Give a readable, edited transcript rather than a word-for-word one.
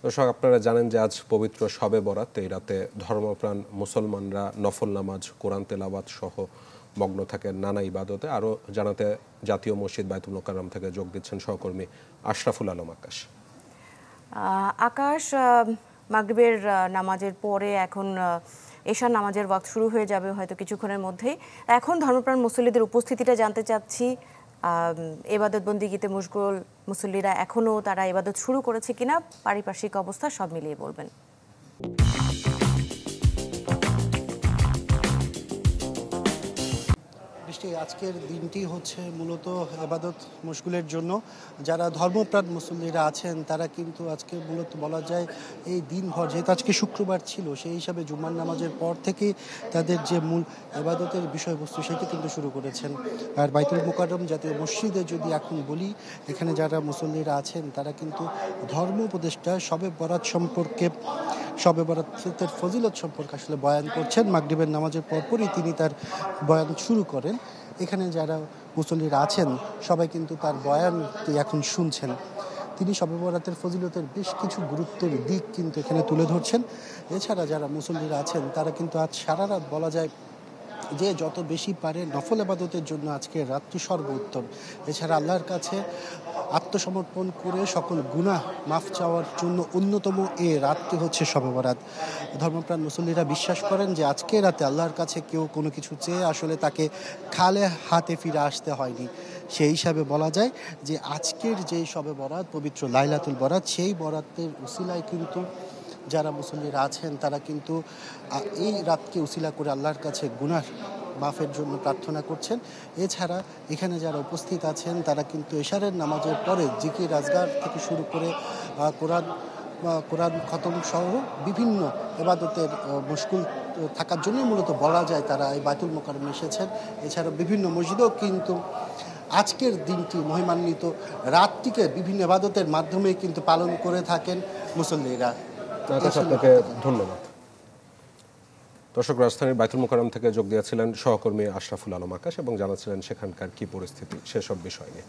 দর্শক, আপনারা জানেন যে আজ পবিত্র শবে বরাত। এই রাতে ধর্মপ্রাণ মুসলমানরা নফল নামাজ, কোরআন তেলাওয়াত সহ মগ্ন থাকেন নানা ইবাদতে। আরও জানাতে জাতীয় মসজিদ বায়তুল মোকাররম থেকে যোগ দিচ্ছেন সহকর্মী আশরাফুল আলম আকাশ। আকাশ, মাগরিবের নামাজের পরে এখন এশার নামাজের ওয়াক্ত শুরু হয়ে যাবে হয়তো কিছুক্ষণের মধ্যেই। এখন ধর্মপ্রাণ মুসল্লিদের উপস্থিতিটা জানতে চাচ্ছি। ইবাদত বন্দিগিতে মশগুল মুসল্লিরা এখনও তারা ইবাদত শুরু করেছে কিনা, পারিপার্শ্বিক অবস্থা সব মিলিয়ে বলবেন। আজকের দিনটি হচ্ছে মূলত ইবাদত মশগুলের জন্য। যারা ধর্মপ্রাণ মুসল্লিরা আছেন তারা কিন্তু আজকে মূলত বলা যায় এই দিনভর, যেহেতু আজকে শুক্রবার ছিল, সেই হিসাবে জুমার নামাজের পর থেকে তাদের যে মূল ইবাদতের বিষয়বস্তু সেটি কিন্তু শুরু করেছেন। আর বায়তুল মোকাররম জাতীয় মসজিদে যদি এখন বলি, এখানে যারা মুসল্লিরা আছেন তারা কিন্তু ধর্ম উপদেষ্টা শবে বরাত সম্পর্কে, শবে বরাতের ফজিলত সম্পর্কে আসলে বয়ান করছেন। মাগরিবের নামাজের পরপরই তিনি তার বয়ান শুরু করেন। এখানে যারা মুসল্লিরা আছেন সবাই কিন্তু তার বয়ানটি এখন শুনছেন। তিনি শবে বরাতের ফজিলতের বেশ কিছু গুরুত্বের দিক কিন্তু এখানে তুলে ধরছেন। এছাড়া যারা মুসল্লিরা আছেন তারা কিন্তু আজ সারা রাত বলা যায় যে যত বেশি পারে নফল ইবাদতের জন্য আজকের রাতটি সর্বোত্তম। এছাড়া আল্লাহর কাছে আত্মসমর্পণ করে সকল গুনাহ মাফ চাওয়ার জন্য অন্যতম এ রাতটি হচ্ছে শবে বরাত। ধর্মপ্রাণ মুসল্লিরা বিশ্বাস করেন যে আজকের রাতে আল্লাহর কাছে কেউ কোনো কিছু চেয়ে আসলে তাকে খালে হাতে ফিরে আসতে হয়নি। সেই হিসাবে বলা যায় যে আজকের যেই শবে বরাত, পবিত্র লাইলাতুল বরাত, সেই বরাতের উসিলায় কিন্তু যারা মুসল্লিরা আছেন তারা কিন্তু এই রাতকে উসিলা করে আল্লাহর কাছে গুনাহ মাফের জন্য প্রার্থনা করছেন। এছাড়া এখানে যারা উপস্থিত আছেন তারা কিন্তু এশারের নামাজের পরে জিকির আজগার থেকে শুরু করে কোরআন খতম সহ বিভিন্ন ইবাদতের মশগুল থাকার জন্যই মূলত বলা যায় তারা এই বায়তুল মোকাররমে এসেছেন। এছাড়া বিভিন্ন মসজিদেও কিন্তু আজকের দিনটি মহিমান্বিত রাতটিকে বিভিন্ন ইবাদতের মাধ্যমে কিন্তু পালন করে থাকেন মুসল্লিরা। আপনাকে ধন্যবাদ। দর্শক, রাজধানীর বায়তুল মোকাররম থেকে যোগ দিয়েছিলেন সহকর্মী আশরাফুল আলম আকাশ এবং জানাচ্ছিলেন সেখানকার কি পরিস্থিতি সেসব বিষয় নিয়ে।